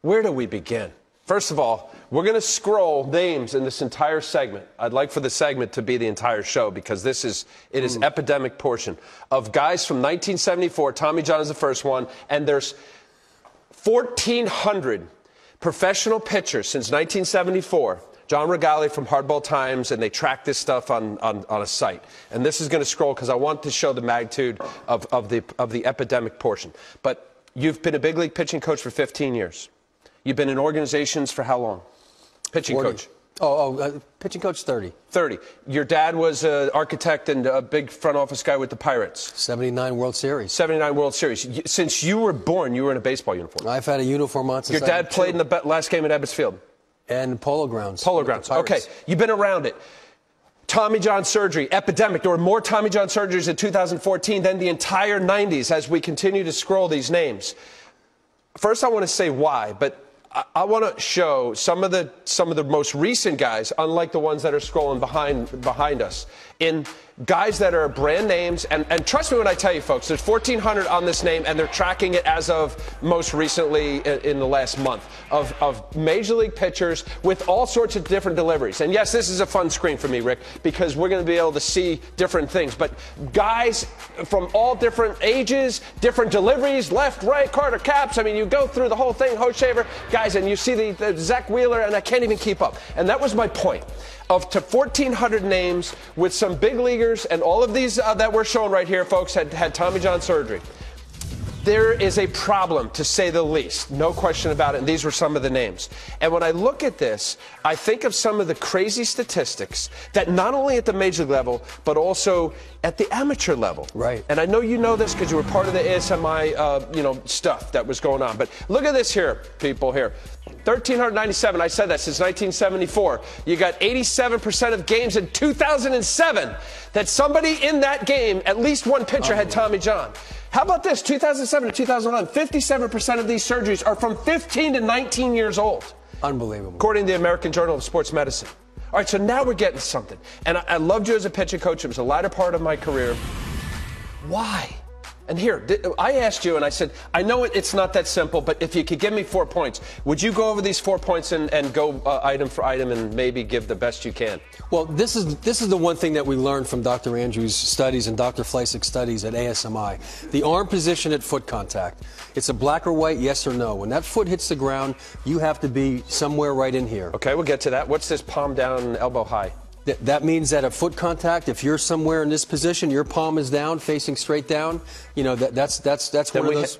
Where do we begin? First of all, we're going to scroll names in this entire segment. I'd like for the segment to be the entire show because it is epidemic portion of guys from 1974. Tommy John is the first one, and there's 1,400 professional pitchers since 1974. John Regali from Hardball Times, and they track this stuff on a site. And this is going to scroll because I want to show the magnitude of the epidemic portion. But you've been a big league pitching coach for 15 years. You've been in organizations for how long? Pitching 40. Coach. Pitching coach 30. 30. Your dad was an architect and a big front office guy with the Pirates. 79 World Series. 79 World Series. Since you were born, you were in a baseball uniform. I've had a uniform on since your dad played in the last game at Ebbets Field. And Polo Grounds. Polo Grounds. Okay. You've been around it. Tommy John surgery, epidemic. There were more Tommy John surgeries in 2014 than the entire 90s as we continue to scroll these names. First, I want to say why, but I want to show some of the most recent guys, unlike the ones that are scrolling behind us, in guys that are brand names. And trust me when I tell you, folks, there's 1,400 on this name, and they're tracking it as of most recently in the last month of major league pitchers with all sorts of different deliveries. And yes, this is a fun screen for me, Rick, because we're going to be able to see different things. But guys from all different ages, different deliveries, left, right, Carter Caps. I mean, you go through the whole thing, Hoshaver, guys, and you see the Zach Wheeler, and I can't even keep up. And that was my point. Of to 1,400 names with some big leaguers, and all of these that we're showing right here, folks, had Tommy John surgery. There is a problem, to say the least. No question about it. And these were some of the names. And when I look at this, I think of some of the crazy statistics that not only at the major league level, but also at the amateur level. Right. And I know you know this because you were part of the ASMI, stuff that was going on. But look at this here, people here. 1,397. I said that since 1974. You got 87% of games in 2007 that somebody in that game, at least one pitcher, had Tommy John. How about this? 2007 to 2011, 57% of these surgeries are from 15 to 19 years old. Unbelievable. According to the American Journal of Sports Medicine. All right, so now we're getting something. And I loved you as a pitching coach. It was a lighter part of my career. Why? And here, I asked you, and I said, I know it's not that simple, but if you could give me 4 points, would you go over these 4 points and go item for item and maybe give the best you can? Well, this is the one thing that we learned from Dr. Andrews' studies and Dr. Fleisig's studies at ASMI. The arm position at foot contact. It's a black or white, yes or no. When that foot hits the ground, you have to be somewhere right in here. Okay, we'll get to that. What's this palm down, elbow high? That means that at foot contact, if you're somewhere in this position, your palm is down, facing straight down. You know, that's one of those.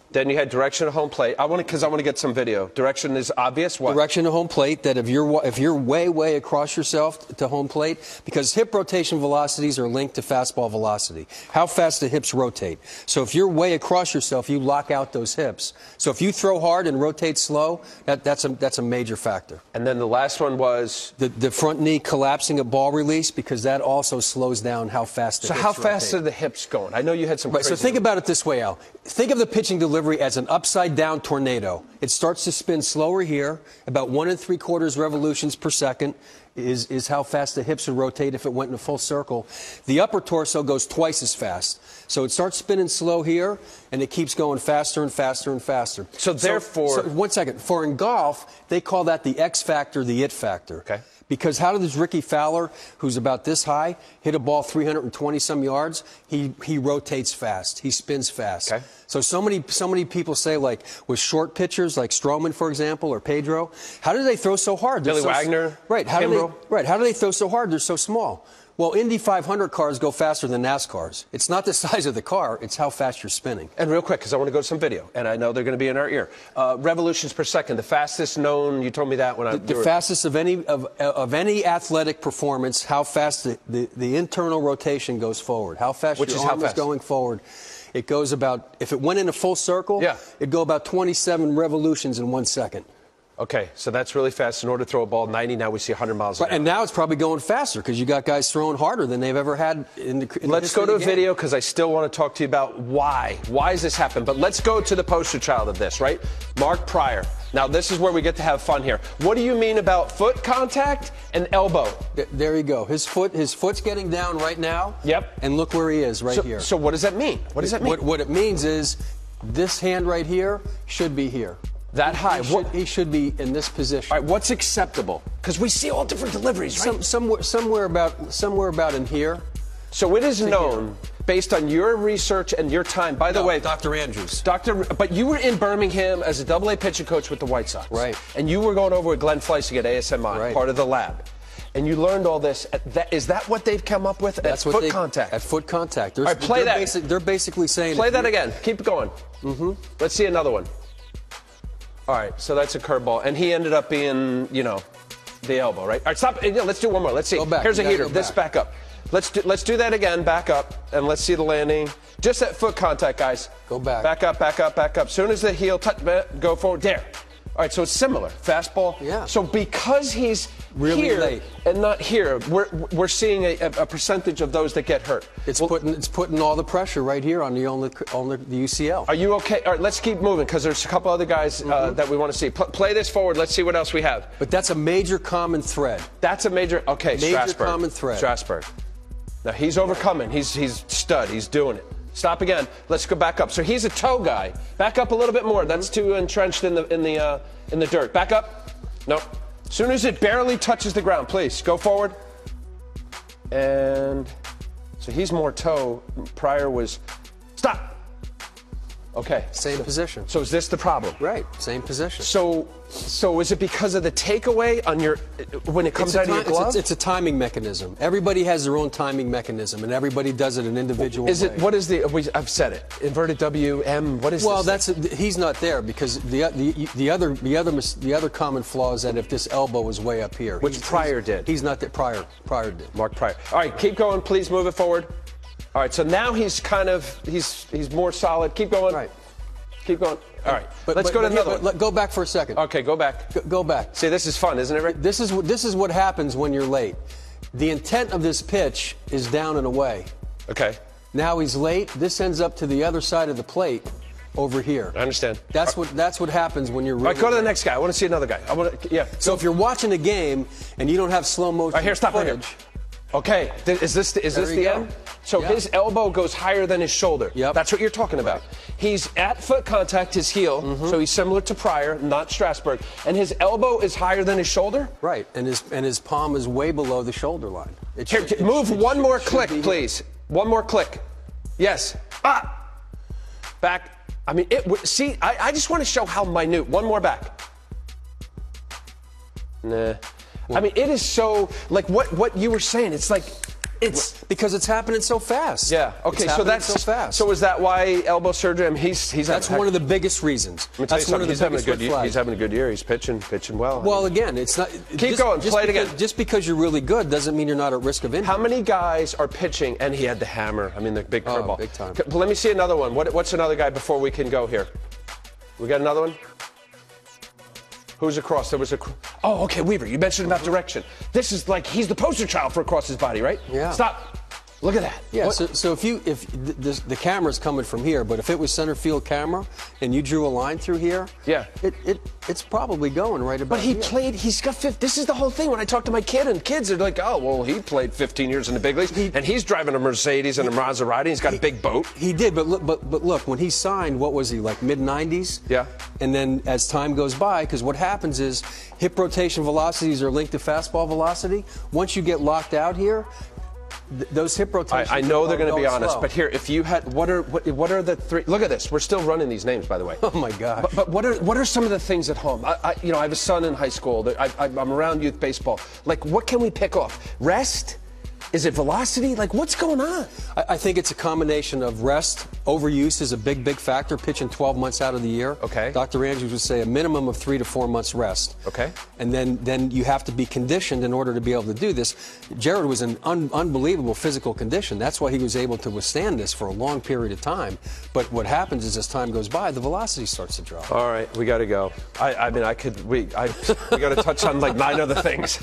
Then you had direction to home plate. I want to get some video. Direction is obvious. What? Direction to home plate. That if you're way across yourself to home plate, because hip rotation velocities are linked to fastball velocity. How fast the hips rotate. So if you're way across yourself, you lock out those hips. So if you throw hard and rotate slow, that's a major factor. And then the last one was the front knee collapsing at ball release, because that also slows down how fast the hips rotate. So how fast are the hips going? I know you had some. Right. So think about it this way, Al. Think of the pitching delivery as an upside-down tornado. It starts to spin slower here, about 1 3/4 revolutions per second is how fast the hips would rotate if it went in a full circle. The upper torso goes twice as fast. So it starts spinning slow here, and it keeps going faster and faster and faster. So therefore... So 1 second. For in golf, they call that the X factor, the it factor. Okay. Because how does Ricky Fowler, who's about this high, hit a ball 320-some yards? He rotates fast. He spins fast. Okay. So many people say, like, with short pitchers, like Stroman, for example, or Pedro, how do they throw so hard? Billy Wagner, right. How do they throw so hard? They're so small. Well, Indy 500 cars go faster than NASCARs. It's not the size of the car, it's how fast you're spinning. And real quick, because I want to go to some video, and I know they're going to be in our ear. Revolutions per second, the fastest known, you told me that when the fastest of any athletic performance, how fast the internal rotation goes forward. How fast your arm is going forward. It goes about, if it went in a full circle, it'd go about 27 revolutions in 1 second. Okay, so that's really fast. In order to throw a ball 90, now we see 100 miles an hour. And now it's probably going faster because you got guys throwing harder than they've ever had in the Let's go to a video because I still want to talk to you about why. Why has this happened? But let's go to the poster child of this, right? Mark Pryor. Now, this is where we get to have fun here. What do you mean about foot contact and elbow? There you go. His foot's getting down right now. Yep. And look where he is here. So what does that mean? What does that mean? What it means is this hand right here should be here. That high. He should be in this position. All right, what's acceptable? Because we see all different deliveries, right? Somewhere about in here. So it is known, based on your research and your time. By the way, Dr. Andrews. But you were in Birmingham as a AA pitching coach with the White Sox. Right. And you were going over with Glenn Fleissig at ASMI, part of the lab. And you learned all this. Is that what they've come up with? That's at foot contact? At foot contact. All right, play that. They're basically saying... Play that again. Keep going. Let's see another one. All right, so that's a curveball. And he ended up being, the elbow, right? All right, stop. Let's do one more. Let's see. Go back. Here's a heater. This back up. Let's do that again. Back up, and let's see the landing. Just that foot contact, guys. Go back. Back up, back up, back up. Soon as the heel touch, go forward. There. All right, so it's similar. Fastball. Yeah. So because he's really here late and not here, we're seeing a percentage of those that get hurt. It's putting all the pressure right here on the UCL. Are you okay? All right, let's keep moving because there's a couple other guys that we want to see. Play this forward. Let's see what else we have. But that's a major common thread. That's a major. Okay, major Strasburg. Common thread. Strasburg. Now he's overcoming. He's stud. He's doing it. Stop again. Let's go back up. So he's a toe guy. Back up a little bit more. That's too entrenched in the dirt. Back up. Nope. As soon as it barely touches the ground, please go forward. And so he's more toe. Prior was stop. Okay. Same position. So is this the problem? Right. Same position. So is it because of the takeaway on your when it comes out of your glove? It's a timing mechanism. Everybody has their own timing mechanism, and everybody does it an individual Is way. it? What is the? I've said it. Inverted W M. What is? Well, this he's not there because the other common flaw is that if this elbow was way up here, which Pryor did. He's not there. Pryor did. Mark Pryor. All right, keep going. Please move it forward. All right, so now he's he's more solid. Keep going. Right. Keep going. All right. Let's go to another one. Go back for a second. Okay, go back. Go back. See, this is fun, isn't it, Rick? This is what happens when you're late. The intent of this pitch is down and away. Okay. Now he's late. This ends up to the other side of the plate over here. I understand. That's what happens when you're really All right, go to the next guy. I want to see another guy. So if you're watching a game and you don't have slow motion All right, here, stop footage, right here. Okay, is this the end? So his elbow goes higher than his shoulder. Yep. That's what you're talking about. Right. He's at foot contact, his heel, so he's similar to Pryor, not Strasburg. And his elbow is higher than his shoulder? Right, and his palm is way below the shoulder line. Move one more click, please. One more click. Yes. Back. I mean, see, I just want to show how minute. One more back. Nah. I mean, it is so, like what you were saying, it's like, it's because it's happening so fast. Yeah. Okay. So that's so fast. So is that why elbow surgery? I mean, that's one of the biggest reasons. That's one of the biggest red flags. He's having a good year. He's pitching well. Well, again, it's not. Keep going. Play it again. Just because you're really good doesn't mean you're not at risk of injury. How many guys are pitching and he had the hammer? I mean, the big curveball. Oh, big time. Let me see another one. What's another guy before we can go here? We got another one. Who's across? There was a. Oh, okay, Weaver. You mentioned about direction. This is like he's the poster child for across his body, right? Yeah. Stop. Look at that. Yeah. So if the camera's coming from here, but if it was center field camera and you drew a line through here, yeah, it's probably going right about. But he here. played. He's got 50. This is the whole thing. When I talk to my kid and kids, they're like, oh, well, he played 15 years in the big leagues, and he's driving a Mercedes and a Maserati. He's got a big boat. He did, but look, when he signed, what was he like mid-90s? Yeah. And then as time goes by, because what happens is hip rotation velocities are linked to fastball velocity. Once you get locked out here. Those hip rotations. I know they're going to be honest, slow. but here, if you had, what are the three? Look at this. We're still running these names, by the way. Oh my gosh. But what are some of the things at home? I have a son in high school. I'm around youth baseball. Like, what can we pick off? Rest? Is it velocity? Like, what's going on? I think it's a combination of rest. Overuse is a big factor, pitching 12 months out of the year. Okay. Dr. Andrews would say a minimum of 3 to 4 months rest. Okay. And then you have to be conditioned in order to be able to do this. Jared was in unbelievable physical condition. That's why he was able to withstand this for a long period of time. But what happens is as time goes by, the velocity starts to drop. All right, we got to go. We got to touch on like 9 other things.